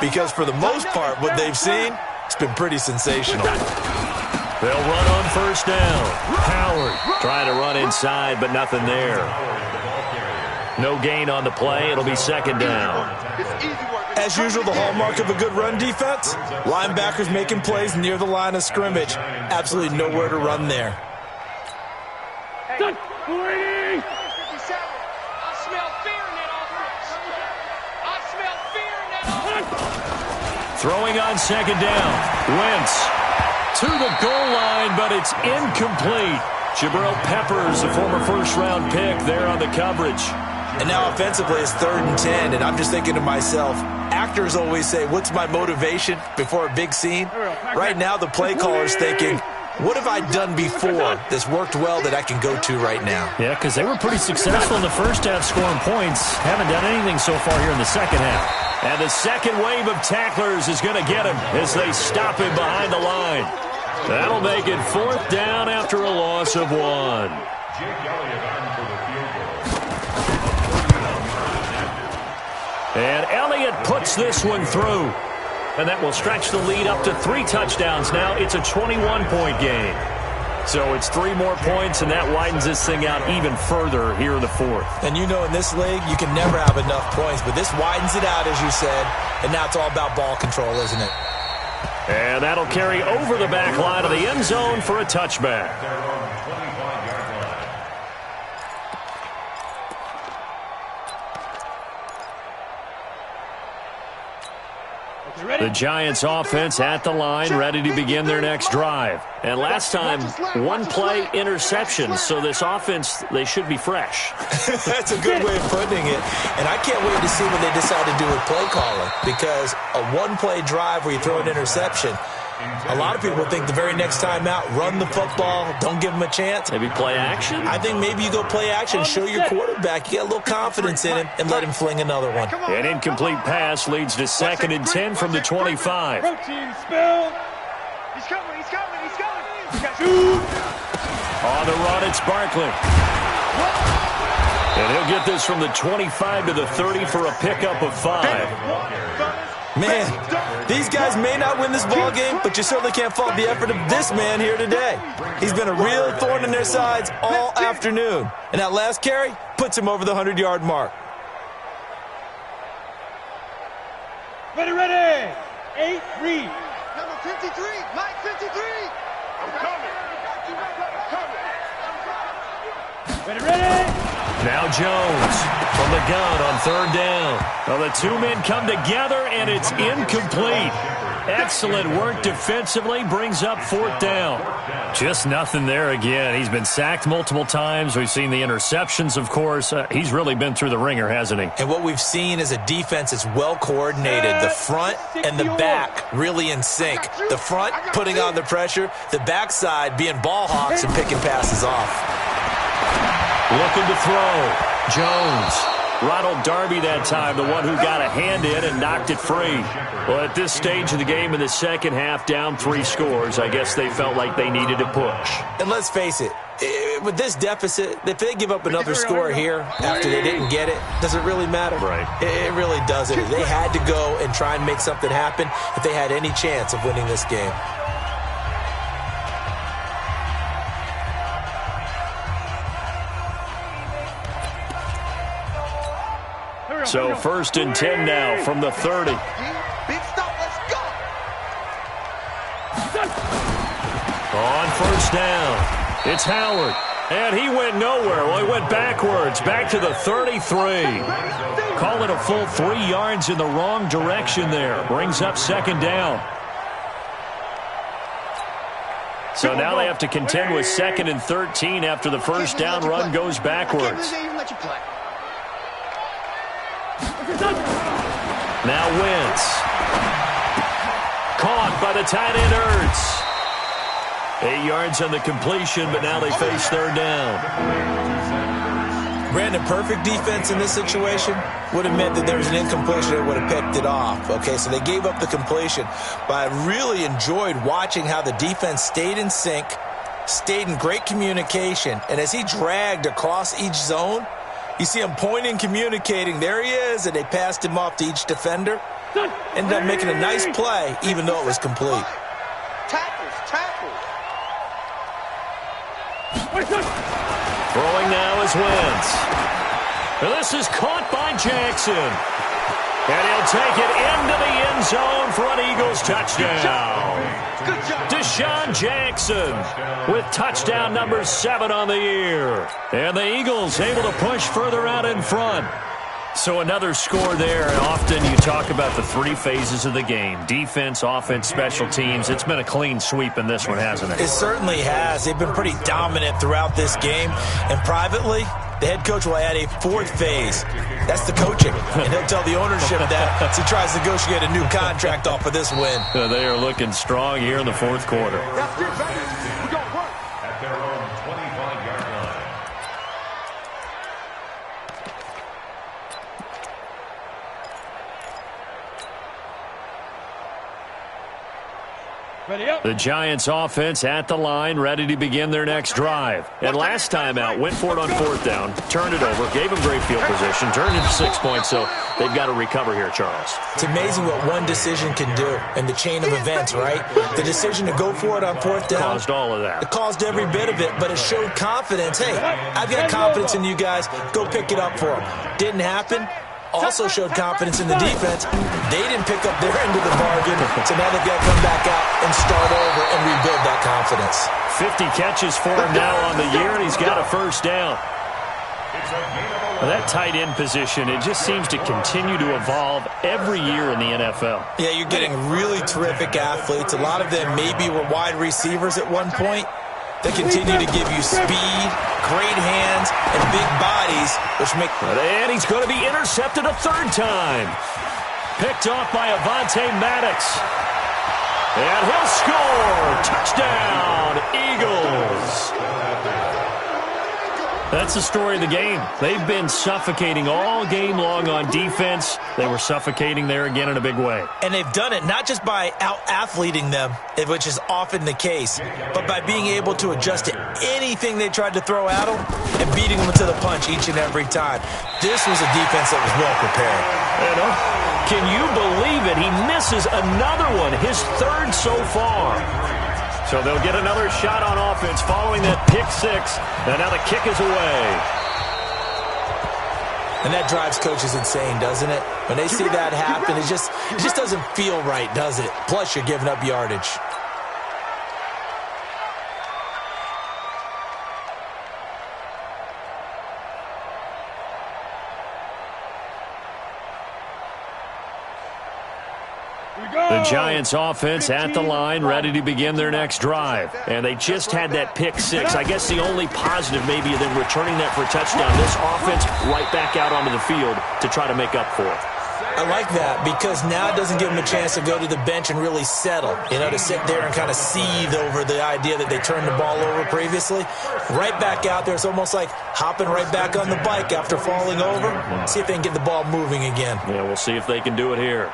because for the most part, what they've seen, it's been pretty sensational. They'll run on first down. Howard trying to run inside, but nothing there. No gain on the play. It'll be second down. As usual, the hallmark of a good run defense, linebackers making plays near the line of scrimmage. Absolutely nowhere to run there. Hey, 57. I smell fear in that offense. I smell fear in that offense. Throwing on second down. Wentz to the goal line, but it's incomplete. Jabril Peppers, a former first-round pick, there on the coverage. And now offensively it's 3rd and 10, and I'm just thinking to myself, actors always say, what's my motivation before a big scene? Right now the play caller's thinking, what have I done before that's worked well that I can go to right now? Yeah, because they were pretty successful in the first half scoring points. Haven't done anything so far here in the second half. And the second wave of tacklers is going to get him as they stop him behind the line. That'll make it 4th down after a loss of 1. And Elliott puts this one through. And that will stretch the lead up to 3 touchdowns. Now it's a 21-point game. So it's 3 more points, and that widens this thing out even further here in the 4th. And you know in this league, you can never have enough points. But this widens it out, as you said. And now it's all about ball control, isn't it? And that'll carry over the back line of the end zone for a touchback. The Giants offense at the line, ready to begin their next drive. And last time, 1-play interception. So this offense, they should be fresh. That's a good way of putting it. And I can't wait to see what they decide to do with play calling. Because a 1-play drive where you throw an interception, a lot of people think the very next time out, run the football, don't give them a chance. Maybe play action? I think maybe you go play action, show your quarterback, you get a little confidence in him, and let him fling another one. An incomplete pass leads to 2nd and 10 from the 25. Protein spill. He's coming, he's coming, he's coming. Shoot. On the run, it's Barkley. And he'll get this from the 25 to the 30 for a pickup of 5. Man, these guys may not win this ball game, but you certainly can't fault the effort of this man here today. He's been a real thorn in their sides all afternoon. And that last carry puts him over the 100-yard mark. Ready, ready. 8, read. Number 53, Mike 53. I'm coming. Ready, ready. Now Jones from the gun on 3rd down. Well, the 2 men come together, and it's incomplete. Excellent work defensively, brings up 4th down. Just nothing there again. He's been sacked multiple times. We've seen the interceptions, of course. He's really been through the ringer, hasn't he? And what we've seen is a defense that's well coordinated. The front and the back really in sync. The front putting on the pressure. The backside being ball hawks and picking passes off. Looking to throw. Jones. Ronald Darby that time, the one who got a hand in and knocked it free. Well, at this stage of the game in the second half, down 3 scores, I guess they felt like they needed to push. And let's face it, with this deficit, if they give up another score here after they didn't get it, does it really matter? Right. It really doesn't. They had to go and try and make something happen if they had any chance of winning this game. So 1st and 10 now from the 30. Big stop, let's go. On 1st down, it's Howard. And he went nowhere. Well, he went backwards, back to the 33. Call it a full 3 yards in the wrong direction there. Brings up 2nd down. So now they have to contend with 2nd and 13 after the 1st down run goes backwards. Now Wentz. Caught by the tight end Ertz. 8 yards on the completion, but now they face third down. Brandon, perfect defense in this situation would have meant that there was an incompletion that would have picked it off. Okay, so they gave up the completion. But I really enjoyed watching how the defense stayed in sync, stayed in great communication, and as he dragged across each zone, you see him pointing, communicating. There he is, and they passed him off to each defender. Ended up making a nice play, even though it was complete. Tackles. Throwing now is Wentz. And this is caught by Jackson. And he'll take it into the end zone for an Eagles touchdown. Deshaun Jackson with touchdown number 7 on the year. And the Eagles able to push further out in front. So another score there, and often you talk about the 3 phases of the game. Defense, offense, special teams. It's been a clean sweep in this one, hasn't it? It certainly has. They've been pretty dominant throughout this game. And privately, the head coach will add a 4th phase. That's the coaching. And he'll tell the ownership that as he tries to negotiate a new contract off of this win. They are looking strong here in the 4th quarter. That's it, baby. We're going to work. At their own 25-yard line. Ready up. The Giants offense at the line, ready to begin their next drive. And last time out, went for it on 4th down, turned it over, gave them great field position, turned it to 6 points, so they've got to recover here, Charles. It's amazing what one decision can do in the chain of events, right? The decision to go for it on 4th down. Caused all of that. It caused every bit of it, but it showed confidence. Hey, I've got confidence in you guys. Go pick it up for them. Didn't happen. Also showed confidence in the defense. They didn't pick up their end of the bargain, so now they've got to come back out and start over and rebuild that confidence. 50 catches for him now on the year, and he's got a 1st down. Well, that tight end position, it just seems to continue to evolve every year in the NFL. Yeah, you're getting really terrific athletes. A lot of them maybe were wide receivers at one point. They continue to give you speed, great hands, and big bodies, which make... And he's going to be intercepted a 3rd time. Picked off by Avonte Maddox. And he'll score. Touchdown, Eagles. That's the story of the game. They've been suffocating all game long on defense. They were suffocating there again in a big way. And they've done it not just by out-athleting them, which is often the case, but by being able to adjust to anything they tried to throw at them and beating them to the punch each and every time. This was a defense that was well prepared. Can you believe it? He misses another one, his 3rd so far. So they'll get another shot on offense following that pick 6. And now the kick is away. And that drives coaches insane, doesn't it? When they see that happen, it just doesn't feel right, does it? Plus, you're giving up yardage. The Giants offense at the line, ready to begin their next drive. And they just had that pick 6. I guess the only positive maybe of them returning that for a touchdown. This offense right back out onto the field to try to make up for it. I like that because now it doesn't give them a chance to go to the bench and really settle, to sit there and kind of seethe over the idea that they turned the ball over previously. Right back out there, it's almost like hopping right back on the bike after falling over. See if they can get the ball moving again. Yeah, we'll see if they can do it here.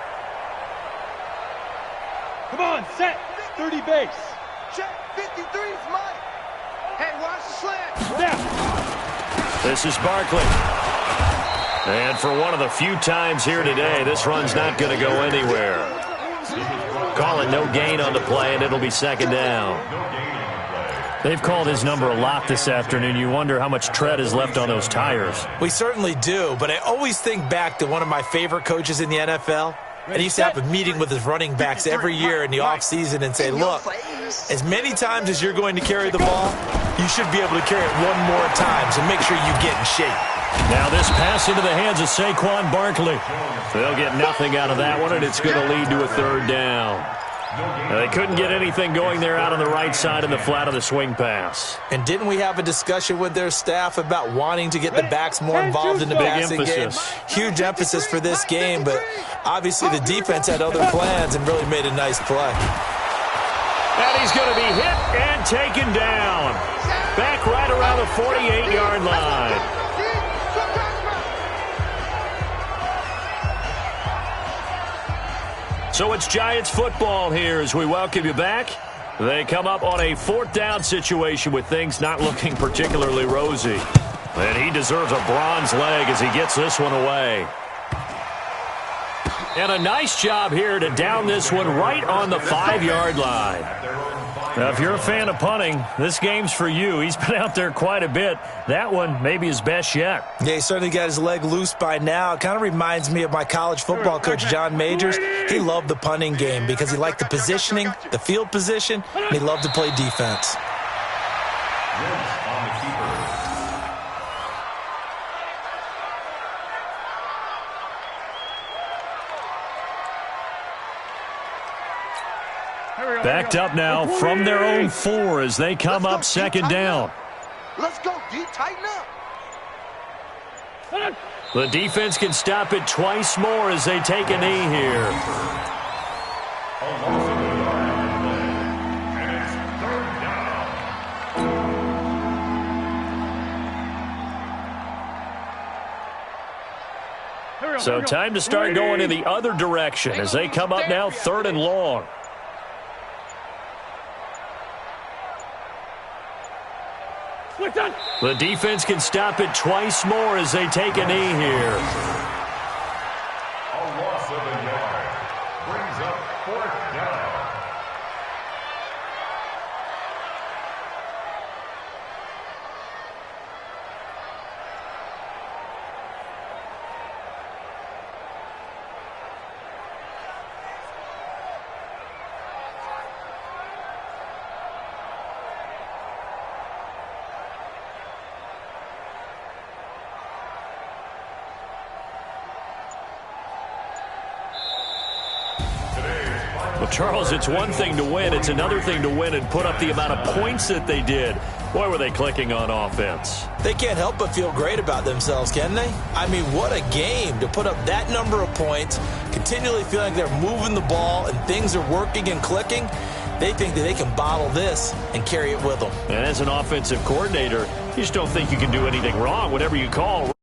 Come on, set. 30 base. Check. 53 is mine. Hey, watch the slant. Now. This is Barkley. And for one of the few times here today, this run's not going to go anywhere. Call it no gain on the play, and it'll be 2nd down. They've called his number a lot this afternoon. You wonder how much tread is left on those tires. We certainly do, but I always think back to one of my favorite coaches in the NFL. And he used to have a meeting with his running backs every year in the offseason and say, look, as many times as you're going to carry the ball, you should be able to carry it one more time, so make sure you get in shape. Now this pass into the hands of Saquon Barkley. They'll get nothing out of that one, and it's going to lead to a 3rd down. They couldn't get anything going there out on the right side in the flat of the swing pass. And didn't we have a discussion with their staff about wanting to get the backs more involved in the passing game? Huge emphasis for this game, but obviously the defense had other plans and really made a nice play. And he's going to be hit and taken down. Back right around the 48-yard line. So it's Giants football here as we welcome you back. They come up on a 4th down situation with things not looking particularly rosy. And he deserves a bronze leg as he gets this one away. And a nice job here to down this one right on the 5-yard line. Now, if you're a fan of punting, this game's for you. He's been out there quite a bit. That one maybe his best yet. Yeah, he certainly got his leg loose by now. It kind of reminds me of my college football coach, John Majors. He loved the punting game because he liked the positioning, the field position, and he loved to play defense. Backed up now from their own 4 as they come up 2nd down. Let's go, D. Tighten up. The defense can stop it twice more as they take a knee here. So time to start going in the other direction as they come up now 3rd and long. The defense can stop it twice more as they take a knee here. A loss of a yard brings up 4th down. Well, Charles, it's one thing to win. It's another thing to win and put up the amount of points that they did. Boy, were they clicking on offense. They can't help but feel great about themselves, can they? I mean, what a game to put up that number of points, continually feeling like they're moving the ball and things are working and clicking. They think that they can bottle this and carry it with them. And as an offensive coordinator, you just don't think you can do anything wrong. Whatever you call,